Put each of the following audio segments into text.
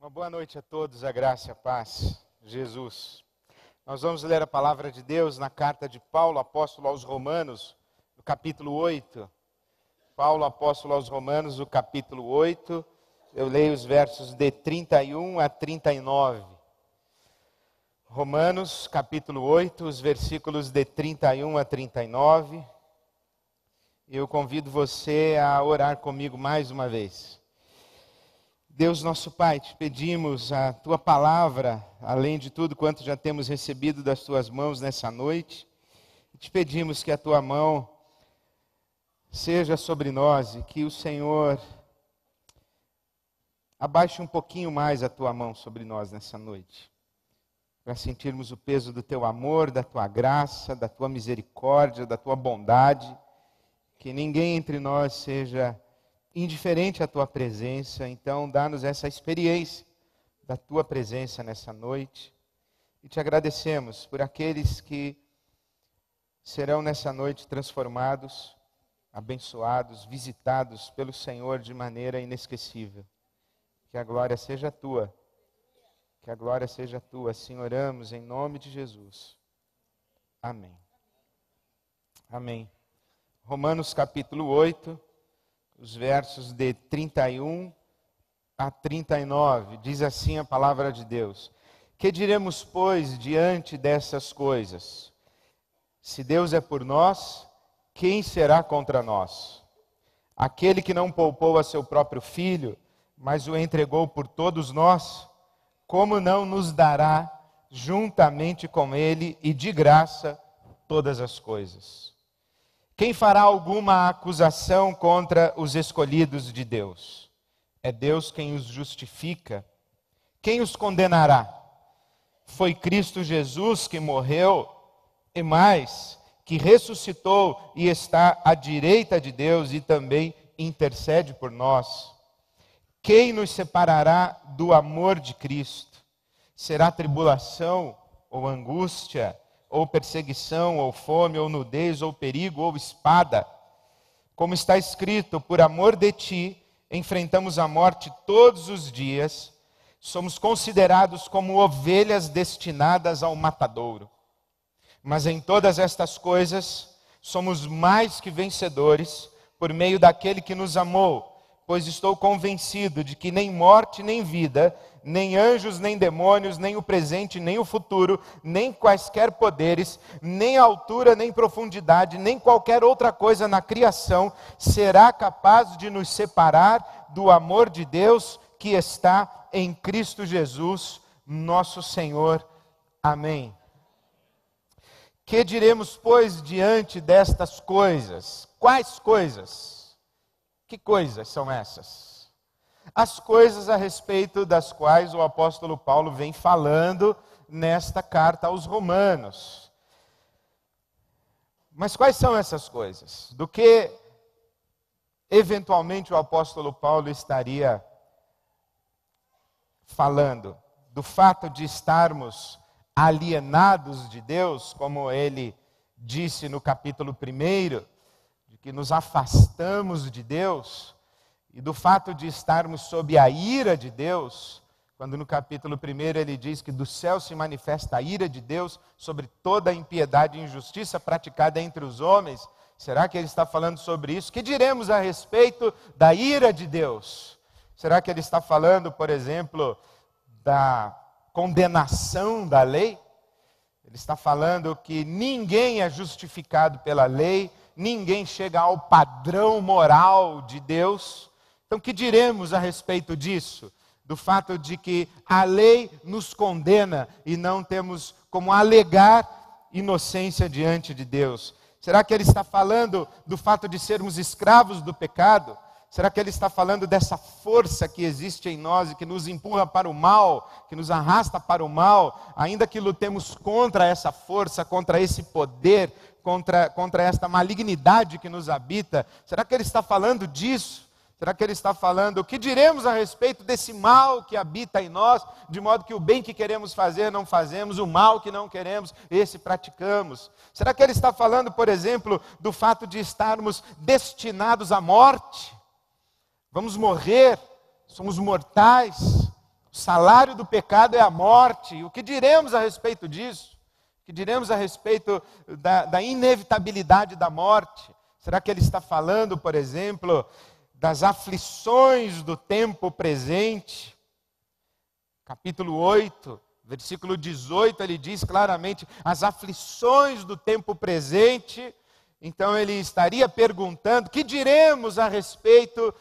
Uma boa noite a todos, a graça e a paz, Jesus. Nós vamos ler a palavra de Deus na carta de Paulo, apóstolo aos Romanos, no capítulo 8. Paulo, apóstolo aos Romanos, no capítulo 8. Eu leio os versos de 31 a 39. Romanos, capítulo 8, os versículos de 31 a 39. Eu convido você a orar comigo mais uma vez. Deus nosso Pai, te pedimos a Tua palavra, além de tudo quanto já temos recebido das Tuas mãos nessa noite. Te pedimos que a Tua mão seja sobre nós e que o Senhor abaixe um pouquinho mais a Tua mão sobre nós nessa noite. Para sentirmos o peso do Teu amor, da Tua graça, da Tua misericórdia, da Tua bondade. Que ninguém entre nós seja indiferente à Tua presença, então dá-nos essa experiência da Tua presença nessa noite. E te agradecemos por aqueles que serão nessa noite transformados, abençoados, visitados pelo Senhor de maneira inesquecível. Que a glória seja Tua, que a glória seja Tua, assim oramos em nome de Jesus. Amém. Amém. Romanos capítulo 8. Os versos de 31 a 39, diz assim a palavra de Deus. Que diremos, pois, diante dessas coisas? Se Deus é por nós, quem será contra nós? Aquele que não poupou a seu próprio filho, mas o entregou por todos nós, como não nos dará juntamente com ele e de graça todas as coisas? Quem fará alguma acusação contra os escolhidos de Deus? É Deus quem os justifica. Quem os condenará? Foi Cristo Jesus que morreu, e mais, que ressuscitou e está à direita de Deus e também intercede por nós. Quem nos separará do amor de Cristo? Será tribulação ou angústia, ou perseguição, ou fome, ou nudez, ou perigo, ou espada? Como está escrito, por amor de ti, enfrentamos a morte todos os dias, somos considerados como ovelhas destinadas ao matadouro. Mas em todas estas coisas, somos mais que vencedores, por meio daquele que nos amou, pois estou convencido de que nem morte, nem vida, nem anjos, nem demônios, nem o presente, nem o futuro, nem quaisquer poderes, nem altura, nem profundidade, nem qualquer outra coisa na criação será capaz de nos separar do amor de Deus que está em Cristo Jesus, nosso Senhor. Amém. Que diremos, pois, diante destas coisas? Quais coisas? Que coisas são essas? As coisas a respeito das quais o apóstolo Paulo vem falando nesta carta aos Romanos. Mas quais são essas coisas? Do que eventualmente o apóstolo Paulo estaria falando? Do fato de estarmos alienados de Deus, como ele disse no capítulo 1, de que nos afastamos de Deus, e do fato de estarmos sob a ira de Deus, quando no capítulo 1 ele diz que do céu se manifesta a ira de Deus sobre toda a impiedade e injustiça praticada entre os homens. Será que ele está falando sobre isso? Que diremos a respeito da ira de Deus? Será que ele está falando, por exemplo, da condenação da lei? Ele está falando que ninguém é justificado pela lei, ninguém chega ao padrão moral de Deus. Então, que diremos a respeito disso? Do fato de que a lei nos condena e não temos como alegar inocência diante de Deus. Será que ele está falando do fato de sermos escravos do pecado? Será que ele está falando dessa força que existe em nós e que nos empurra para o mal, que nos arrasta para o mal, ainda que lutemos contra essa força, contra esse poder, contra esta malignidade que nos habita? Será que ele está falando disso? Será que ele está falando, o que diremos a respeito desse mal que habita em nós, de modo que o bem que queremos fazer não fazemos, o mal que não queremos, esse praticamos? Será que ele está falando, por exemplo, do fato de estarmos destinados à morte? Vamos morrer, somos mortais. O salário do pecado é a morte. O que diremos a respeito disso? O que diremos a respeito da inevitabilidade da morte? Será que ele está falando, por exemplo, das aflições do tempo presente? Capítulo 8, versículo 18, ele diz claramente as aflições do tempo presente. Então ele estaria perguntando, que diremos a respeito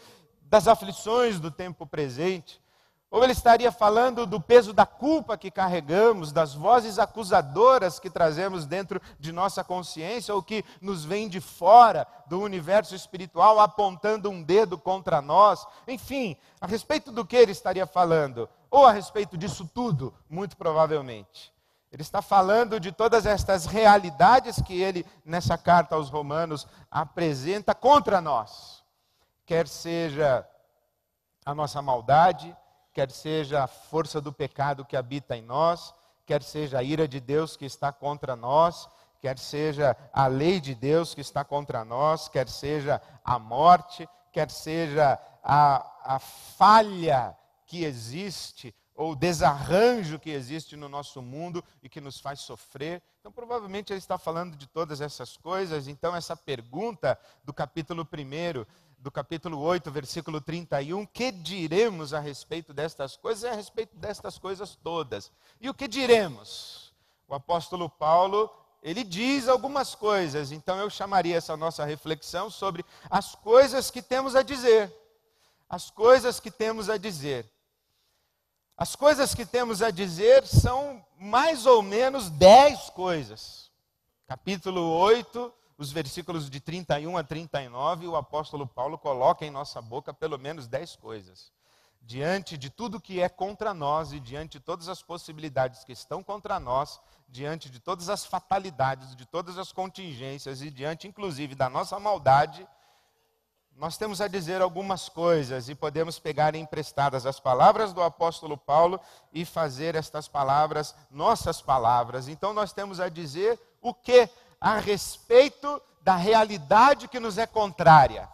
das aflições do tempo presente? Ou ele estaria falando do peso da culpa que carregamos, das vozes acusadoras que trazemos dentro de nossa consciência, ou que nos vem de fora do universo espiritual, apontando um dedo contra nós. Enfim, a respeito do que ele estaria falando? Ou a respeito disso tudo, muito provavelmente. Ele está falando de todas estas realidades que ele, nessa carta aos Romanos, apresenta contra nós. Quer seja a nossa maldade, quer seja a força do pecado que habita em nós, quer seja a ira de Deus que está contra nós, quer seja a lei de Deus que está contra nós, quer seja a morte, quer seja a falha que existe, ou o desarranjo que existe no nosso mundo e que nos faz sofrer. Então, provavelmente ele está falando de todas essas coisas. Então, essa pergunta do capítulo 1, do capítulo 8, versículo 31, que diremos a respeito destas coisas? É a respeito destas coisas todas. E o que diremos? O apóstolo Paulo, ele diz algumas coisas. Então, eu chamaria essa nossa reflexão sobre as coisas que temos a dizer. As coisas que temos a dizer. As coisas que temos a dizer são mais ou menos 10 coisas. Capítulo 8, os versículos de 31 a 39, o apóstolo Paulo coloca em nossa boca pelo menos 10 coisas. Diante de tudo que é contra nós e diante de todas as possibilidades que estão contra nós, diante de todas as fatalidades, de todas as contingências e diante inclusive da nossa maldade, nós temos a dizer algumas coisas e podemos pegar emprestadas as palavras do apóstolo Paulo e fazer estas palavras nossas palavras. Então nós temos a dizer o que? A respeito da realidade que nos é contrária.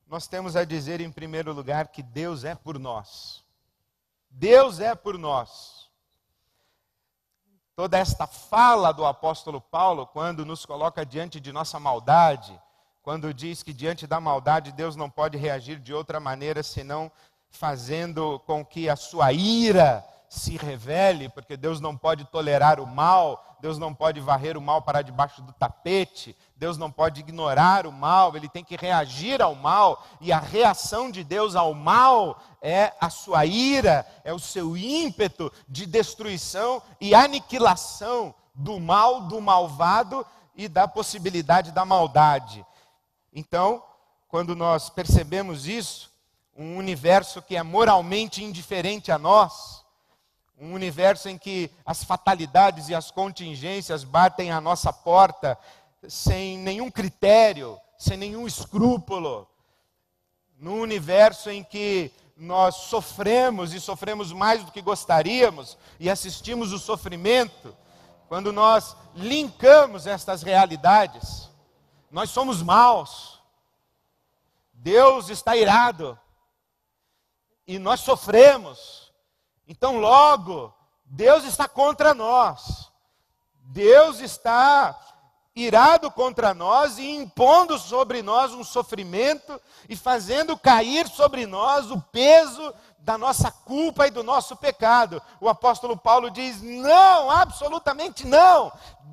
Nós temos a dizer em primeiro lugar que Deus é por nós. Deus é por nós. Toda esta fala do apóstolo Paulo, quando nos coloca diante de nossa maldade, quando diz que diante da maldade Deus não pode reagir de outra maneira senão fazendo com que a sua ira se revele, porque Deus não pode tolerar o mal, Deus não pode varrer o mal para debaixo do tapete, Deus não pode ignorar o mal, Ele tem que reagir ao mal, e a reação de Deus ao mal é a sua ira, é o seu ímpeto de destruição e aniquilação do mal, do malvado e da possibilidade da maldade. Então, quando nós percebemos isso, um universo que é moralmente indiferente a nós, um universo em que as fatalidades e as contingências batem à nossa porta sem nenhum critério, sem nenhum escrúpulo, num universo em que nós sofremos e sofremos mais do que gostaríamos e assistimos o sofrimento, quando nós linkamos estas realidades, nós somos maus, Deus está irado, e nós sofremos, então logo, Deus está contra nós, Deus está irado contra nós e impondo sobre nós um sofrimento e fazendo cair sobre nós o peso da nossa culpa e do nosso pecado. O apóstolo Paulo diz, não, absolutamente não,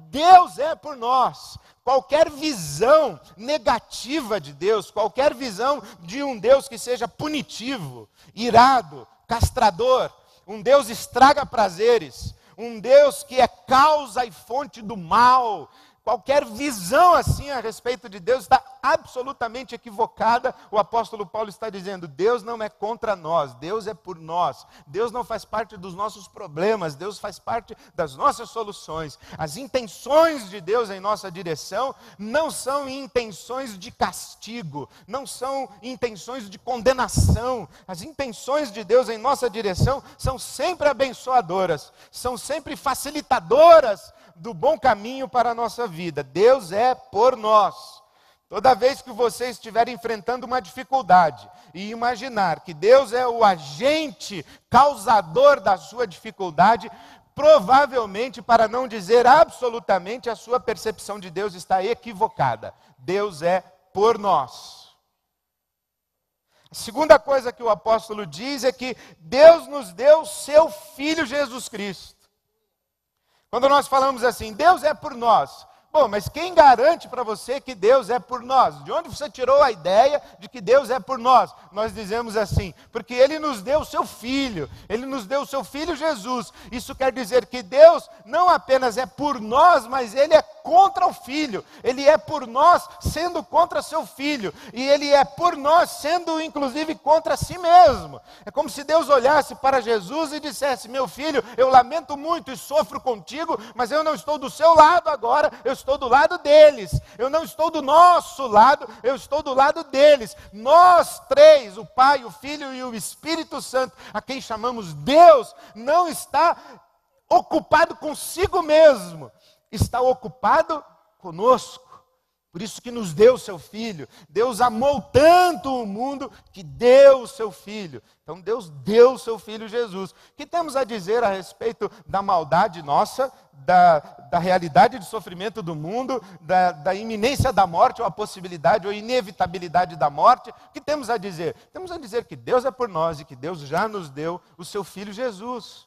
Deus é por nós. Qualquer visão negativa de Deus, qualquer visão de um Deus que seja punitivo, irado, castrador, um Deus estraga prazeres, um Deus que é causa e fonte do mal, qualquer visão assim a respeito de Deus está absolutamente equivocada. O apóstolo Paulo está dizendo, Deus não é contra nós, Deus é por nós. Deus não faz parte dos nossos problemas, Deus faz parte das nossas soluções. As intenções de Deus em nossa direção não são intenções de castigo, não são intenções de condenação. As intenções de Deus em nossa direção são sempre abençoadoras, são sempre facilitadoras do bom caminho para a nossa vida. Deus é por nós. Toda vez que você estiver enfrentando uma dificuldade e imaginar que Deus é o agente causador da sua dificuldade, provavelmente, para não dizer absolutamente, a sua percepção de Deus está equivocada. Deus é por nós. A segunda coisa que o apóstolo diz é que Deus nos deu seu Filho Jesus Cristo. Quando nós falamos assim, Deus é por nós. Bom, mas quem garante para você que Deus é por nós? De onde você tirou a ideia de que Deus é por nós? Nós dizemos assim, porque Ele nos deu o seu Filho, Ele nos deu o seu Filho Jesus. Isso quer dizer que Deus não apenas é por nós, mas Ele é contra o Filho. Ele é por nós sendo contra seu Filho. E Ele é por nós sendo inclusive contra si mesmo. É como se Deus olhasse para Jesus e dissesse, meu filho, eu lamento muito e sofro contigo, mas eu não estou do seu lado agora, eu estou do lado deles. Eu não estou do nosso lado, eu estou do lado deles. Nós três, o Pai, o Filho e o Espírito Santo, a quem chamamos Deus, não está ocupado consigo mesmo, está ocupado conosco. Por isso que nos deu o seu Filho. Deus amou tanto o mundo que deu o seu Filho. Então Deus deu o seu Filho Jesus. O que temos a dizer a respeito da maldade nossa, da realidade de sofrimento do mundo, da iminência da morte, ou a possibilidade ou inevitabilidade da morte? O que temos a dizer? Temos a dizer que Deus é por nós e que Deus já nos deu o seu Filho Jesus.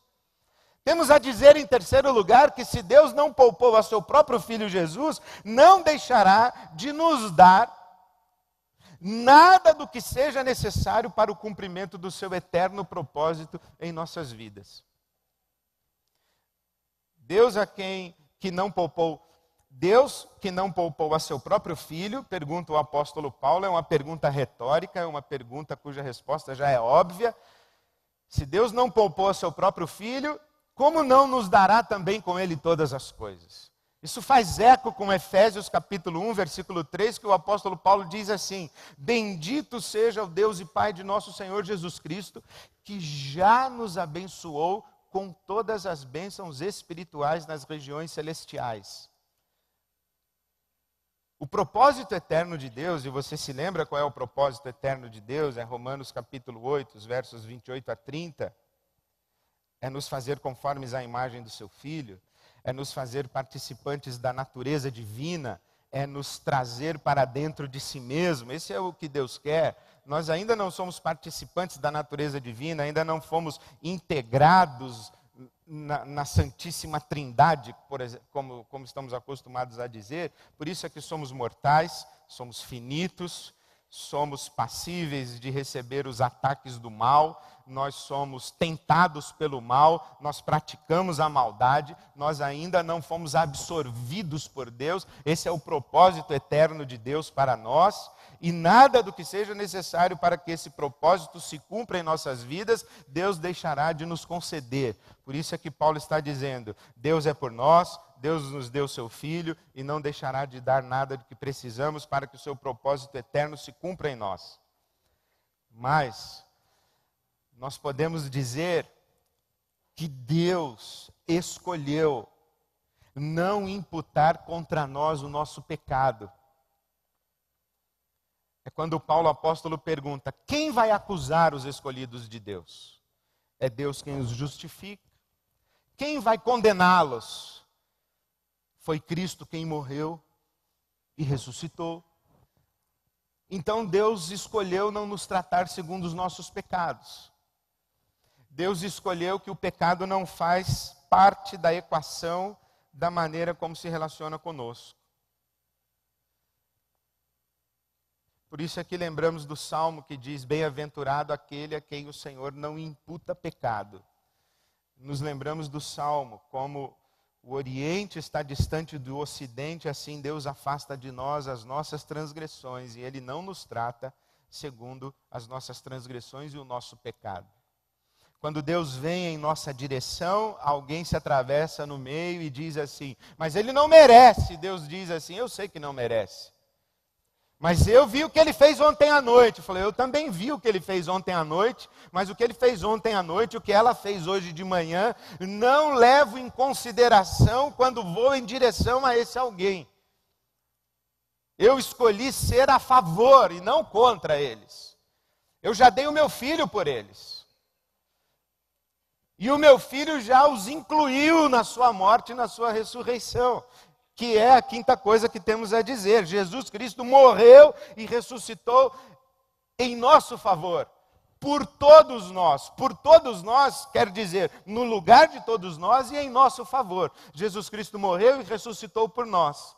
Temos a dizer, em terceiro lugar, que se Deus não poupou a seu próprio Filho Jesus, não deixará de nos dar nada do que seja necessário para o cumprimento do seu eterno propósito em nossas vidas. Deus que não poupou a seu próprio Filho, pergunta o apóstolo Paulo, é uma pergunta retórica, é uma pergunta cuja resposta já é óbvia. Se Deus não poupou a seu próprio Filho, como não nos dará também com Ele todas as coisas? Isso faz eco com Efésios capítulo 1, versículo 3, que o apóstolo Paulo diz assim, bendito seja o Deus e Pai de nosso Senhor Jesus Cristo, que já nos abençoou com todas as bênçãos espirituais nas regiões celestiais. O propósito eterno de Deus, e você se lembra qual é o propósito eterno de Deus? É Romanos capítulo 8, os versos 28 a 30. É nos fazer conformes à imagem do seu Filho, é nos fazer participantes da natureza divina, é nos trazer para dentro de si mesmo. Esse é o que Deus quer. Nós ainda não somos participantes da natureza divina, ainda não fomos integrados na Santíssima Trindade, por exemplo, como estamos acostumados a dizer. Por isso é que somos mortais, somos finitos, somos passíveis de receber os ataques do mal, nós somos tentados pelo mal, nós praticamos a maldade, nós ainda não fomos absorvidos por Deus. Esse é o propósito eterno de Deus para nós, e nada do que seja necessário para que esse propósito se cumpra em nossas vidas, Deus deixará de nos conceder. Por isso é que Paulo está dizendo, Deus é por nós, Deus nos deu seu Filho e não deixará de dar nada do que precisamos para que o seu propósito eterno se cumpra em nós. Mas nós podemos dizer que Deus escolheu não imputar contra nós o nosso pecado. É quando Paulo apóstolo pergunta, quem vai acusar os escolhidos de Deus? É Deus quem os justifica. Quem vai condená-los? Foi Cristo quem morreu e ressuscitou. Então Deus escolheu não nos tratar segundo os nossos pecados. Deus escolheu que o pecado não faz parte da equação da maneira como se relaciona conosco. Por isso é que lembramos do Salmo que diz, bem-aventurado aquele a quem o Senhor não imputa pecado. Nos lembramos do Salmo, como o Oriente está distante do Ocidente, assim Deus afasta de nós as nossas transgressões, e Ele não nos trata segundo as nossas transgressões e o nosso pecado. Quando Deus vem em nossa direção, alguém se atravessa no meio e diz assim, mas ele não merece. Deus diz assim, eu sei que não merece. Mas eu vi o que ele fez ontem à noite. Eu falei, eu também vi o que ele fez ontem à noite, mas o que ele fez ontem à noite, o que ela fez hoje de manhã, não levo em consideração quando vou em direção a esse alguém. Eu escolhi ser a favor e não contra eles. Eu já dei o meu filho por eles. E o meu filho já os incluiu na sua morte e na sua ressurreição. Que é a quinta coisa que temos a dizer. Jesus Cristo morreu e ressuscitou em nosso favor. Por todos nós quer dizer, no lugar de todos nós e em nosso favor. Jesus Cristo morreu e ressuscitou por nós.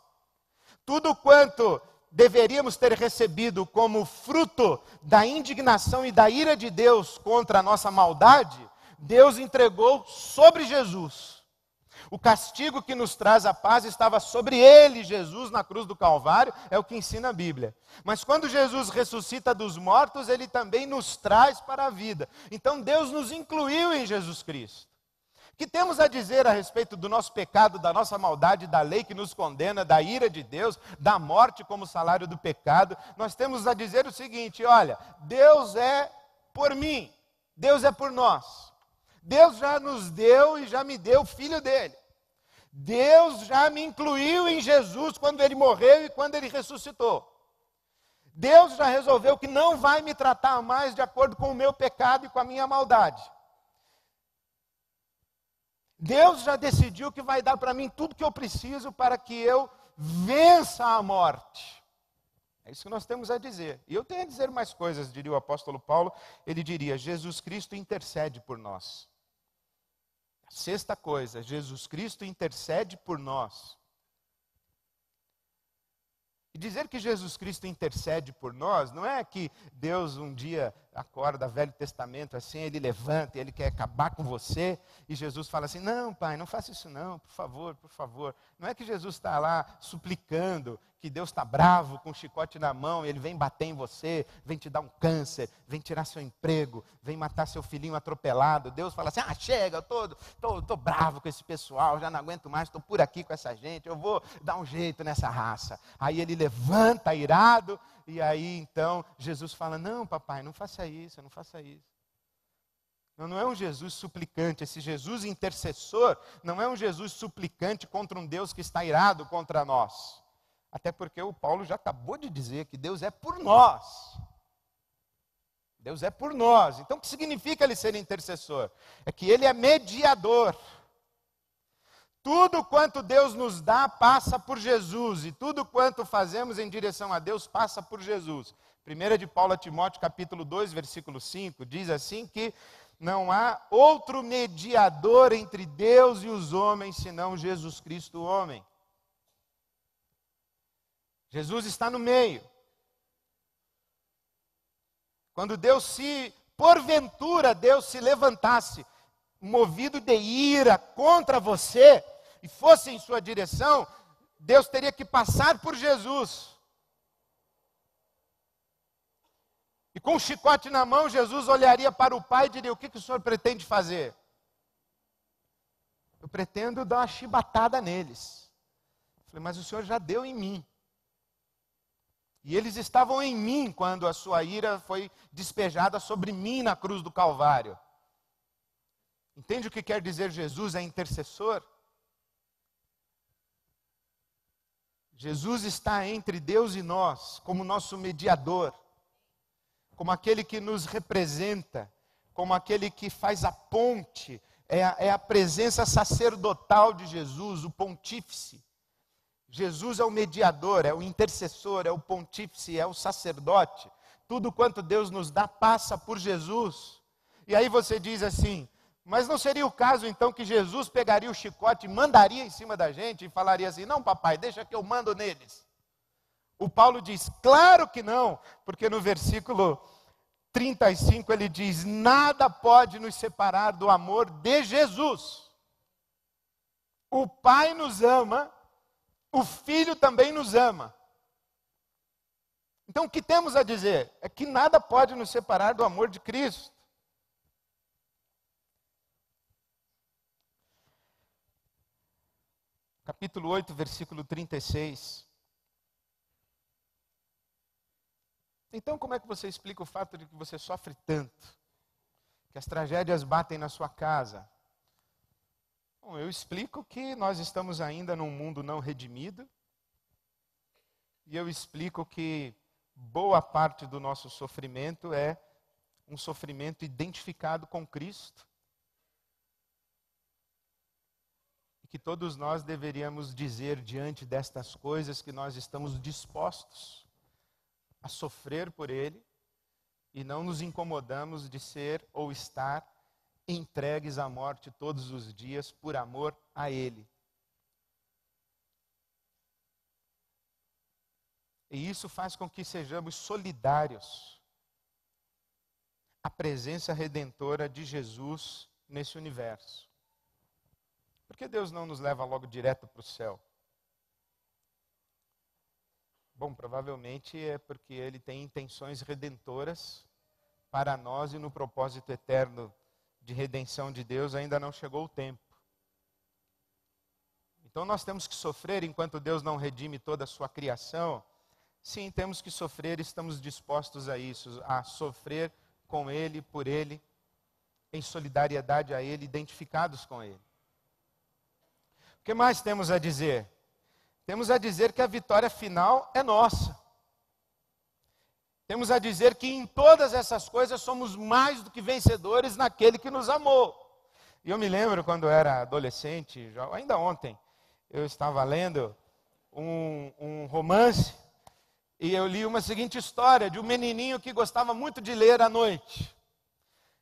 Tudo quanto deveríamos ter recebido como fruto da indignação e da ira de Deus contra a nossa maldade, Deus entregou sobre Jesus. O castigo que nos traz a paz estava sobre ele, Jesus, na cruz do Calvário, é o que ensina a Bíblia. Mas quando Jesus ressuscita dos mortos, ele também nos traz para a vida. Então Deus nos incluiu em Jesus Cristo. O que temos a dizer a respeito do nosso pecado, da nossa maldade, da lei que nos condena, da ira de Deus, da morte como salário do pecado? Nós temos a dizer o seguinte: olha, Deus é por mim, Deus é por nós. Deus já nos deu e já me deu o Filho dele. Deus já me incluiu em Jesus quando ele morreu e quando ele ressuscitou. Deus já resolveu que não vai me tratar mais de acordo com o meu pecado e com a minha maldade. Deus já decidiu que vai dar para mim tudo que eu preciso para que eu vença a morte. É isso que nós temos a dizer. E eu tenho a dizer mais coisas, diria o apóstolo Paulo. Ele diria: Jesus Cristo intercede por nós. Sexta coisa, Jesus Cristo intercede por nós. E dizer que Jesus Cristo intercede por nós, não é que Deus um dia acorda, Velho Testamento, assim, ele levanta, ele quer acabar com você, e Jesus fala assim: não, pai, não faça isso não, por favor, por favor. Não é que Jesus está lá suplicando, que Deus está bravo, com um chicote na mão, e ele vem bater em você, vem te dar um câncer, vem tirar seu emprego, vem matar seu filhinho atropelado. Deus fala assim: chega, eu tô bravo com esse pessoal, já não aguento mais, estou por aqui com essa gente, eu vou dar um jeito nessa raça. Aí ele levanta irado, e aí então Jesus fala: não, papai, não faça isso, não faça isso. Não é um Jesus suplicante, esse Jesus intercessor não é um Jesus suplicante contra um Deus que está irado contra nós. Até porque o Paulo já acabou de dizer que Deus é por nós. Deus é por nós. Então o que significa ele ser intercessor? É que ele é mediador. Tudo quanto Deus nos dá passa por Jesus, e tudo quanto fazemos em direção a Deus passa por Jesus. 1 de Paulo a Timóteo, capítulo 2, versículo 5, diz assim que não há outro mediador entre Deus e os homens, senão Jesus Cristo, o homem. Jesus está no meio. Quando porventura Deus se levantasse, movido de ira contra você, e fosse em sua direção, Deus teria que passar por Jesus. E com o chicote na mão, Jesus olharia para o Pai e diria: o que o senhor pretende fazer? Eu pretendo dar uma chibatada neles. Eu falei: mas o senhor já deu em mim. E eles estavam em mim quando a sua ira foi despejada sobre mim na cruz do Calvário. Entende o que quer dizer Jesus é intercessor? Jesus está entre Deus e nós, como nosso mediador, como aquele que nos representa, como aquele que faz a ponte, é a presença sacerdotal de Jesus, o pontífice. Jesus é o mediador, é o intercessor, é o pontífice, é o sacerdote. Tudo quanto Deus nos dá passa por Jesus. E aí você diz assim: mas não seria o caso então que Jesus pegaria o chicote e mandaria em cima da gente e falaria assim: não, papai, deixa que eu mando neles? O Paulo diz: claro que não, porque no versículo 35 ele diz: nada pode nos separar do amor de Jesus. O Pai nos ama, o Filho também nos ama. Então o que temos a dizer? É que nada pode nos separar do amor de Cristo. Capítulo 8, versículo 36. Então como é que você explica o fato de que você sofre tanto? Que as tragédias batem na sua casa? Bom, eu explico que nós estamos ainda num mundo não redimido. E eu explico que boa parte do nosso sofrimento é um sofrimento identificado com Cristo. E que todos nós deveríamos dizer diante destas coisas que nós estamos dispostos a sofrer por Ele e não nos incomodamos de ser ou estar entregues à morte todos os dias por amor a Ele. E isso faz com que sejamos solidários à presença redentora de Jesus nesse universo. Por que Deus não nos leva logo direto para o céu? Bom, provavelmente é porque Ele tem intenções redentoras para nós e no propósito eterno de redenção de Deus ainda não chegou o tempo. Então nós temos que sofrer enquanto Deus não redime toda a sua criação. Sim, temos que sofrer, estamos dispostos a isso, a sofrer com Ele, por Ele, em solidariedade a Ele, identificados com Ele. O que mais temos a dizer? Temos a dizer que a vitória final é nossa. Temos a dizer que em todas essas coisas somos mais do que vencedores naquele que nos amou. E eu me lembro quando eu era adolescente, ainda ontem, eu estava lendo um romance. E eu li uma seguinte história de um menininho que gostava muito de ler à noite.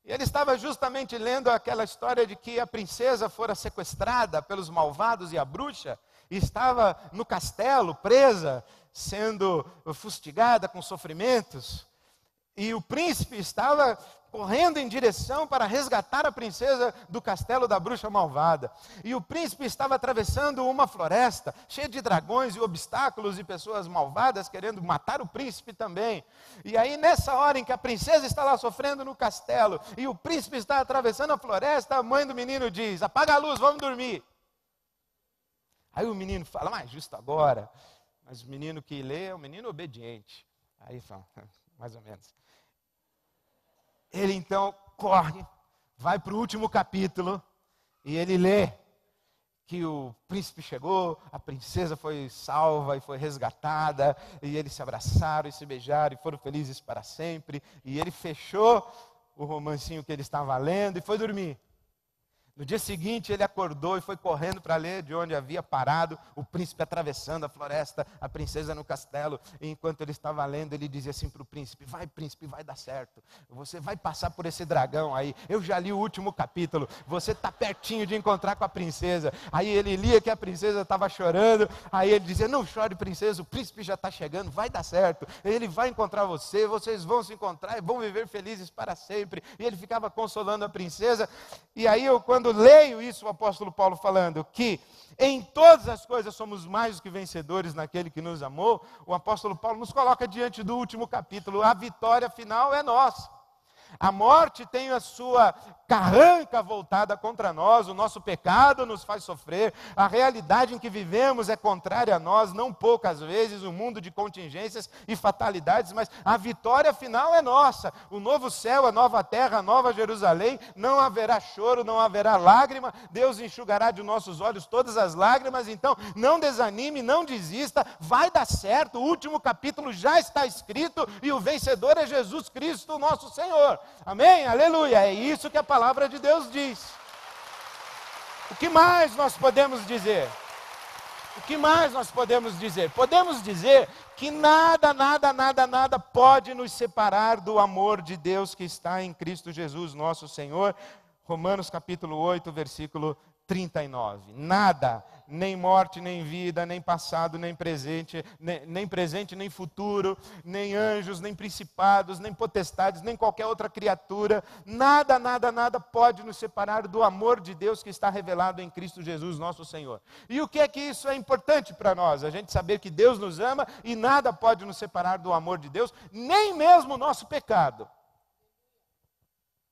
E ele estava justamente lendo aquela história de que a princesa fora sequestrada pelos malvados e a bruxa, e estava no castelo, presa, sendo fustigada com sofrimentos. E o príncipe estava correndo em direção para resgatar a princesa do castelo da bruxa malvada. E o príncipe estava atravessando uma floresta, cheia de dragões e obstáculos e pessoas malvadas querendo matar o príncipe também. E aí nessa hora em que a princesa está lá sofrendo no castelo e o príncipe está atravessando a floresta, a mãe do menino diz: apaga a luz, vamos dormir. Aí o menino fala: mas justo agora. Mas o menino que lê é um menino obediente. Aí fala, mais ou menos. Ele então corre, vai para o último capítulo e ele lê que o príncipe chegou, a princesa foi salva e foi resgatada, e eles se abraçaram e se beijaram e foram felizes para sempre. E ele fechou o romancinho que ele estava lendo e foi dormir. No dia seguinte ele acordou e foi correndo para ler de onde havia parado, o príncipe atravessando a floresta, a princesa no castelo. E enquanto ele estava lendo, ele dizia assim para o príncipe: príncipe, vai dar certo. Você vai passar por esse dragão aí. Eu já li o último capítulo. Você está pertinho de encontrar com a princesa. Aí ele lia que a princesa estava chorando. Aí ele dizia: não chore, princesa, o príncipe já está chegando, vai dar certo. Ele vai encontrar você, vocês vão se encontrar e vão viver felizes para sempre. E ele ficava consolando a princesa. E aí quando leio isso, o apóstolo Paulo falando que em todas as coisas somos mais do que vencedores naquele que nos amou, o apóstolo Paulo nos coloca diante do último capítulo: a vitória final é nossa. A morte tem a sua carranca voltada contra nós, o nosso pecado nos faz sofrer, a realidade em que vivemos é contrária a nós, não poucas vezes, um mundo de contingências e fatalidades, mas a vitória final é nossa. O novo céu, a nova terra, a nova Jerusalém, não haverá choro, não haverá lágrima, Deus enxugará de nossos olhos todas as lágrimas. Então não desanime, não desista, vai dar certo, o último capítulo já está escrito e o vencedor é Jesus Cristo, o nosso Senhor. Amém? Aleluia! É isso que a palavra de Deus diz. O que mais nós podemos dizer? O que mais nós podemos dizer? Podemos dizer que nada pode nos separar do amor de Deus que está em Cristo Jesus, nosso Senhor. Romanos capítulo 8, versículo 39. Nada, nem morte, nem vida, nem passado, nem presente, nem futuro, nem anjos, nem principados, nem potestades, nem qualquer outra criatura, nada pode nos separar do amor de Deus que está revelado em Cristo Jesus, nosso Senhor. E o que é que isso é importante para nós? A gente saber que Deus nos ama e nada pode nos separar do amor de Deus, nem mesmo o nosso pecado.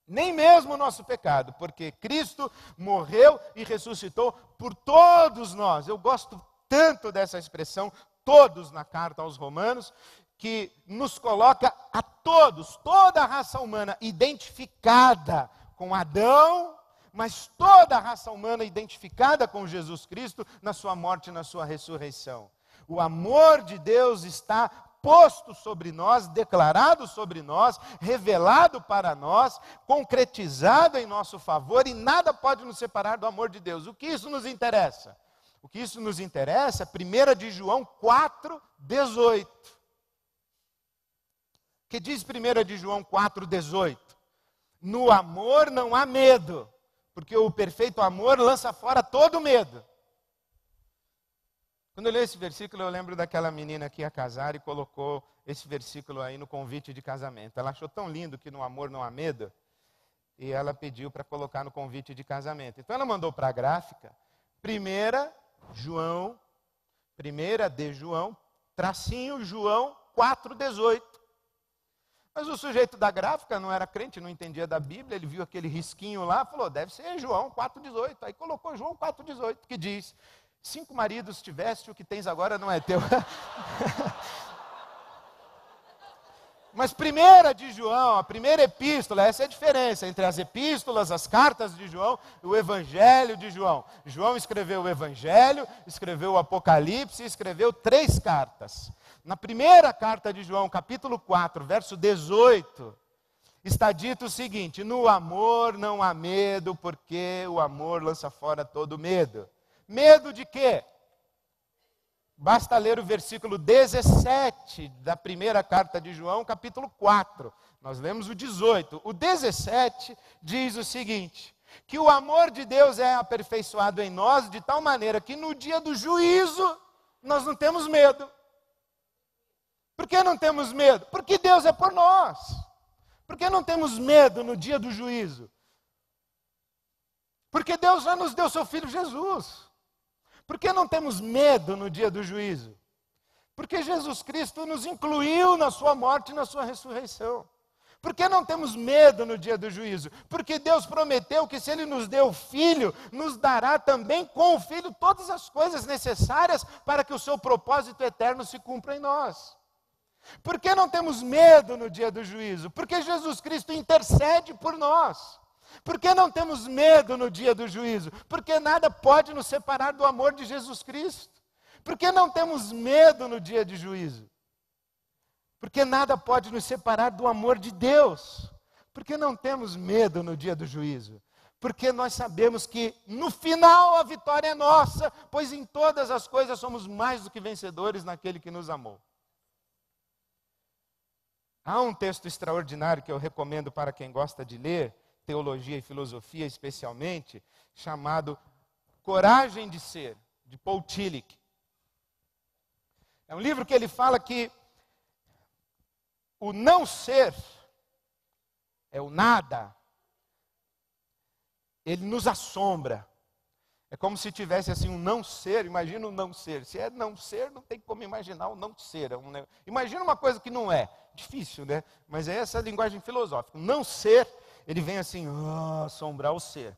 Nem mesmo o nosso pecado, porque Cristo morreu e ressuscitou por todos nós. Eu gosto tanto dessa expressão, todos, na carta aos Romanos, que nos coloca a todos, toda a raça humana identificada com Adão, mas toda a raça humana identificada com Jesus Cristo na sua morte e na sua ressurreição. O amor de Deus está posto sobre nós, declarado sobre nós, revelado para nós, concretizado em nosso favor, e nada pode nos separar do amor de Deus. O que isso nos interessa? O que isso nos interessa é 1 de João 4,18. Que diz 1 de João 4,18? No amor não há medo, porque o perfeito amor lança fora todo medo. Quando eu leio esse versículo, eu lembro daquela menina que ia casar e colocou esse versículo aí no convite de casamento. Ela achou tão lindo que no amor não há medo, e ela pediu para colocar no convite de casamento. Então ela mandou para a gráfica, 1 de João, tracinho João 4,18. Mas o sujeito da gráfica não era crente, não entendia da Bíblia, ele viu aquele risquinho lá, falou, deve ser João 4,18. Aí colocou João 4,18, que diz, 5 maridos tiveste, o que tens agora não é teu. Mas 1 de João, a primeira epístola, essa é a diferença entre as epístolas, as cartas de João e o Evangelho de João. João escreveu o Evangelho, escreveu o Apocalipse, escreveu 3 cartas. Na primeira carta de João, capítulo 4, verso 18, está dito o seguinte, no amor não há medo, porque o amor lança fora todo medo. Medo de quê? Basta ler o versículo 17 da primeira carta de João, capítulo 4. Nós lemos o 18. O 17 diz o seguinte, que o amor de Deus é aperfeiçoado em nós de tal maneira que no dia do juízo nós não temos medo. Por que não temos medo? Porque Deus é por nós. Por que não temos medo no dia do juízo? Porque Deus já nos deu seu Filho Jesus. Por que não temos medo no dia do juízo? Porque Jesus Cristo nos incluiu na sua morte e na sua ressurreição. Por que não temos medo no dia do juízo? Porque Deus prometeu que se Ele nos deu o Filho, nos dará também com o Filho todas as coisas necessárias para que o seu propósito eterno se cumpra em nós. Por que não temos medo no dia do juízo? Porque Jesus Cristo intercede por nós. Por que não temos medo no dia do juízo? Porque nada pode nos separar do amor de Jesus Cristo. Por que não temos medo no dia de juízo? Porque nada pode nos separar do amor de Deus. Por que não temos medo no dia do juízo? Porque nós sabemos que no final a vitória é nossa, pois em todas as coisas somos mais do que vencedores naquele que nos amou. Há um texto extraordinário que eu recomendo para quem gosta de ler, teologia e filosofia especialmente, chamado Coragem de Ser, de Paul Tillich. É um livro que ele fala que o não ser, é o nada, ele nos assombra. É como se tivesse assim um não ser, imagina um não ser. Se é não ser, não tem como imaginar o não ser. Imagina uma coisa que não é. Difícil, né? Mas é essa linguagem filosófica. Não ser, ele vem assim, assombrar o ser.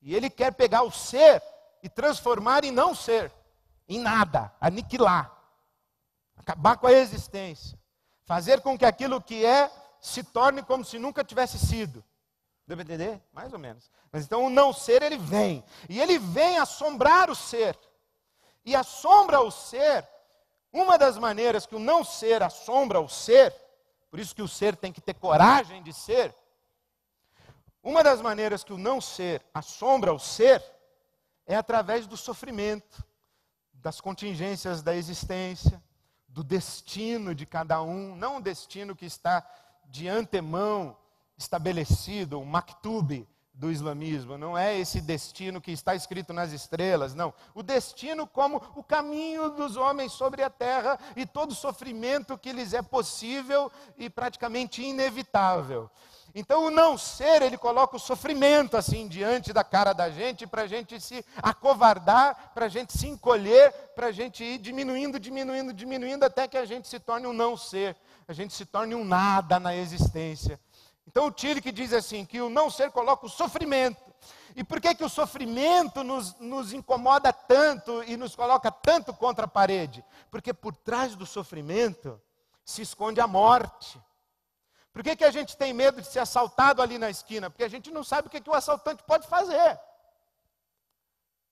E ele quer pegar o ser e transformar em não ser, em nada, aniquilar, acabar com a existência, fazer com que aquilo que é se torne como se nunca tivesse sido. Deu para entender? Mais ou menos. Mas então o não ser ele vem, e ele vem assombrar o ser, e assombra o ser. Uma das maneiras que o não ser assombra o ser, por isso que o ser tem que ter coragem de ser, uma das maneiras que o não ser assombra o ser é através do sofrimento, das contingências da existência, do destino de cada um, não o destino que está de antemão estabelecido, o maktub do islamismo, não é esse destino que está escrito nas estrelas, não. O destino como o caminho dos homens sobre a terra e todo sofrimento que lhes é possível e praticamente inevitável. Então o não ser, ele coloca o sofrimento assim diante da cara da gente para a gente se acovardar, para a gente se encolher, para a gente ir diminuindo até que a gente se torne um não ser, a gente se torne um nada na existência. Então o Tillich diz assim, que o não ser coloca o sofrimento. E por que o sofrimento nos incomoda tanto e nos coloca tanto contra a parede? Porque por trás do sofrimento se esconde a morte. Por que a gente tem medo de ser assaltado ali na esquina? Porque a gente não sabe o que o assaltante pode fazer.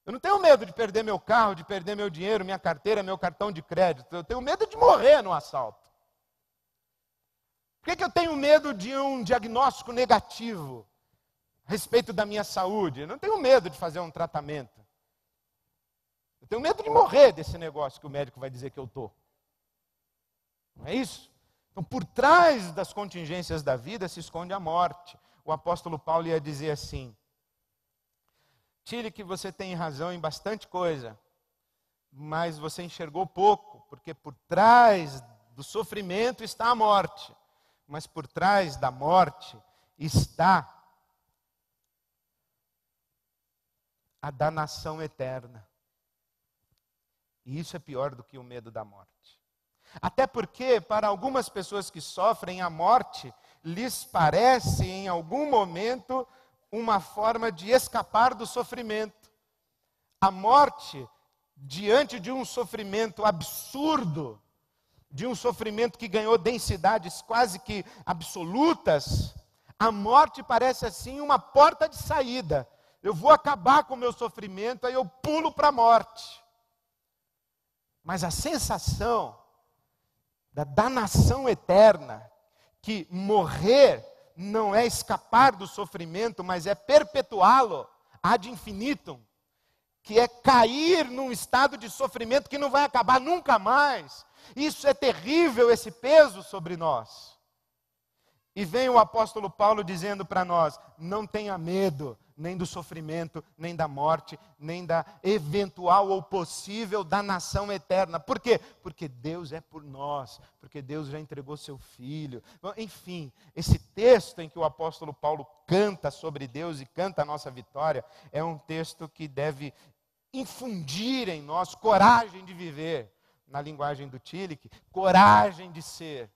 Eu não tenho medo de perder meu carro, de perder meu dinheiro, minha carteira, meu cartão de crédito. Eu tenho medo de morrer no assalto. Por que eu tenho medo de um diagnóstico negativo a respeito da minha saúde? Eu não tenho medo de fazer um tratamento. Eu tenho medo de morrer desse negócio que o médico vai dizer que eu estou. Não é isso? Então, por trás das contingências da vida se esconde a morte. O apóstolo Paulo ia dizer assim: Tire que você tem razão em bastante coisa, mas você enxergou pouco, porque por trás do sofrimento está a morte, mas por trás da morte está a danação eterna. E isso é pior do que o medo da morte. Até porque, para algumas pessoas que sofrem, a morte lhes parece, em algum momento, uma forma de escapar do sofrimento. A morte, diante de um sofrimento absurdo, de um sofrimento que ganhou densidades quase que absolutas, a morte parece assim uma porta de saída. Eu vou acabar com o meu sofrimento, aí eu pulo para a morte. Mas a sensação da danação eterna, que morrer não é escapar do sofrimento, mas é perpetuá-lo ad infinitum, que é cair num estado de sofrimento que não vai acabar nunca mais. Isso é terrível, esse peso sobre nós. E vem o apóstolo Paulo dizendo para nós: não tenha medo, nem do sofrimento, nem da morte, nem da eventual ou possível danação eterna. Por quê? Porque Deus é por nós, porque Deus já entregou seu Filho. Enfim, esse texto em que o apóstolo Paulo canta sobre Deus e canta a nossa vitória, é um texto que deve infundir em nós coragem de viver, na linguagem do Tillich, coragem de ser.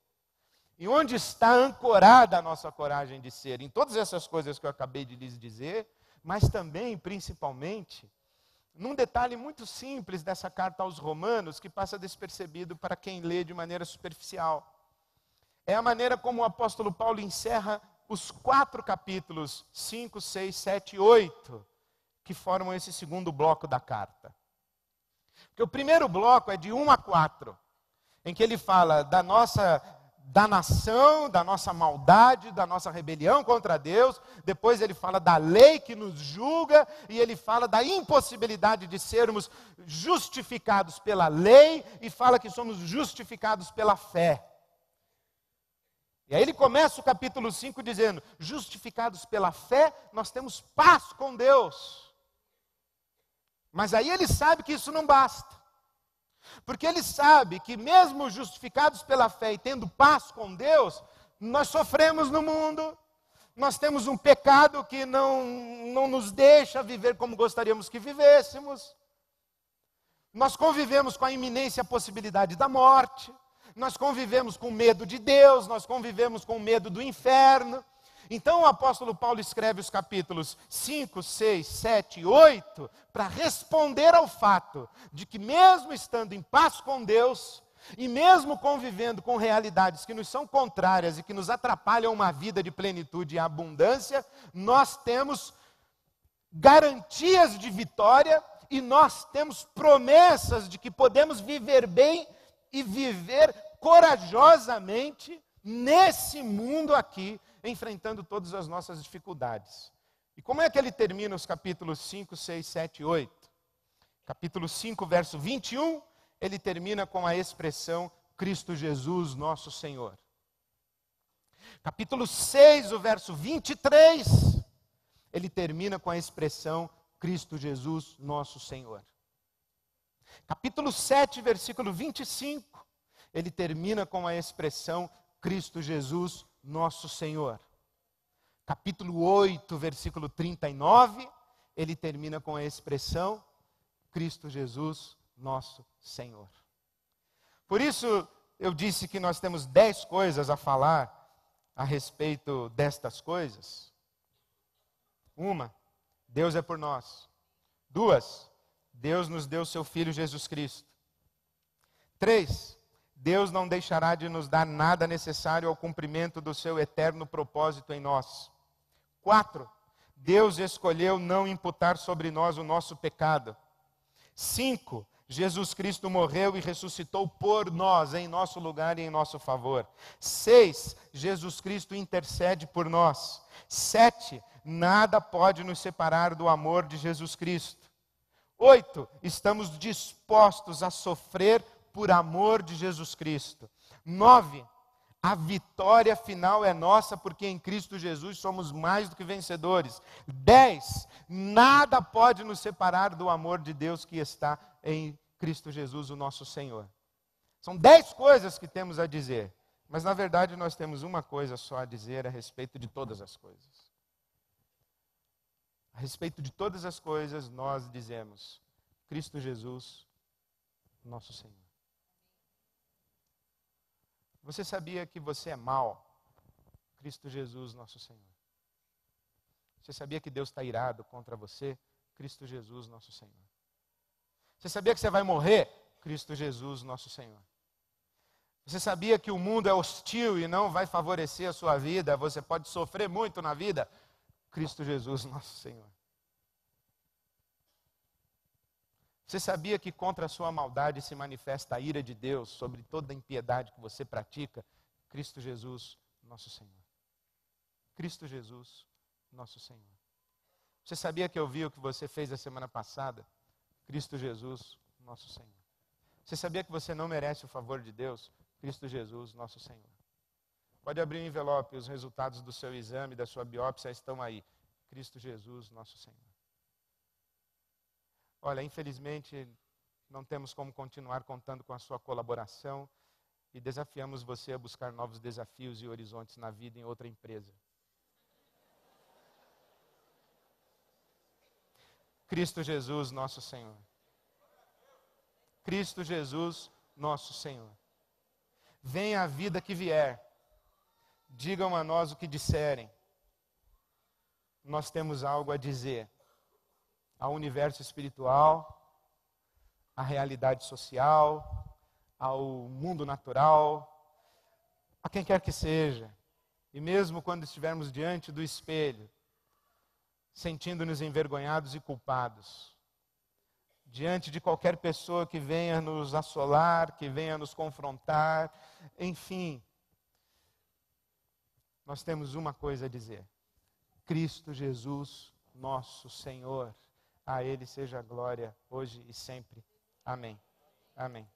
E onde está ancorada a nossa coragem de ser? Em todas essas coisas que eu acabei de lhes dizer, mas também, principalmente, num detalhe muito simples dessa carta aos Romanos, que passa despercebido para quem lê de maneira superficial. É a maneira como o apóstolo Paulo encerra os 4 capítulos, 5, 6, 7 e 8, que formam esse segundo bloco da carta. Porque o primeiro bloco é de 1 a 4, em que ele fala da nossa danação, da nossa maldade, da nossa rebelião contra Deus. Depois ele fala da lei que nos julga, e ele fala da impossibilidade de sermos justificados pela lei, e fala que somos justificados pela fé. E aí ele começa o capítulo 5 dizendo: justificados pela fé, nós temos paz com Deus. Mas aí ele sabe que isso não basta. Porque ele sabe que mesmo justificados pela fé e tendo paz com Deus, nós sofremos no mundo, nós temos um pecado que não nos deixa viver como gostaríamos que vivêssemos, nós convivemos com a iminência possibilidade da morte, nós convivemos com medo de Deus, nós convivemos com medo do inferno. Então o apóstolo Paulo escreve os capítulos 5, 6, 7 e 8 para responder ao fato de que mesmo estando em paz com Deus e mesmo convivendo com realidades que nos são contrárias e que nos atrapalham uma vida de plenitude e abundância, nós temos garantias de vitória e nós temos promessas de que podemos viver bem e viver corajosamente nesse mundo aqui, enfrentando todas as nossas dificuldades. E como é que ele termina os capítulos 5, 6, 7 e 8? Capítulo 5, verso 21, ele termina com a expressão Cristo Jesus, nosso Senhor. Capítulo 6, o verso 23, ele termina com a expressão Cristo Jesus, nosso Senhor. Capítulo 7, versículo 25, ele termina com a expressão Cristo Jesus, nosso Senhor. Capítulo 8, versículo 39, ele termina com a expressão Cristo Jesus, nosso Senhor. Por isso, eu disse que nós temos 10 coisas a falar a respeito destas coisas. 1, Deus é por nós. 2, Deus nos deu seu Filho Jesus Cristo. 3, Deus não deixará de nos dar nada necessário ao cumprimento do seu eterno propósito em nós. 4, Deus escolheu não imputar sobre nós o nosso pecado. 5, Jesus Cristo morreu e ressuscitou por nós, em nosso lugar e em nosso favor. 6, Jesus Cristo intercede por nós. 7, nada pode nos separar do amor de Jesus Cristo. 8, estamos dispostos a sofrer por amor de Jesus Cristo. 9, a vitória final é nossa, porque em Cristo Jesus somos mais do que vencedores. 10, nada pode nos separar do amor de Deus que está em Cristo Jesus, o nosso Senhor. São 10 coisas que temos a dizer, mas na verdade nós temos uma coisa só a dizer a respeito de todas as coisas. A respeito de todas as coisas nós dizemos: Cristo Jesus, nosso Senhor. Você sabia que você é mau? Cristo Jesus, nosso Senhor. Você sabia que Deus está irado contra você? Cristo Jesus, nosso Senhor. Você sabia que você vai morrer? Cristo Jesus, nosso Senhor. Você sabia que o mundo é hostil e não vai favorecer a sua vida? Você pode sofrer muito na vida? Cristo Jesus, nosso Senhor. Você sabia que contra a sua maldade se manifesta a ira de Deus sobre toda a impiedade que você pratica? Cristo Jesus, nosso Senhor. Cristo Jesus, nosso Senhor. Você sabia que eu vi o que você fez a semana passada? Cristo Jesus, nosso Senhor. Você sabia que você não merece o favor de Deus? Cristo Jesus, nosso Senhor. Pode abrir o envelope, os resultados do seu exame, da sua biópsia estão aí. Cristo Jesus, nosso Senhor. Olha, infelizmente, não temos como continuar contando com a sua colaboração e desafiamos você a buscar novos desafios e horizontes na vida em outra empresa. Cristo Jesus, nosso Senhor. Cristo Jesus, nosso Senhor. Venha a vida que vier. Digam a nós o que disserem. Nós temos algo a dizer ao universo espiritual, à realidade social, ao mundo natural, a quem quer que seja. E mesmo quando estivermos diante do espelho, sentindo-nos envergonhados e culpados, diante de qualquer pessoa que venha nos assolar, que venha nos confrontar, enfim, nós temos uma coisa a dizer: Cristo Jesus, nosso Senhor. A Ele seja a glória hoje e sempre. Amém. Amém.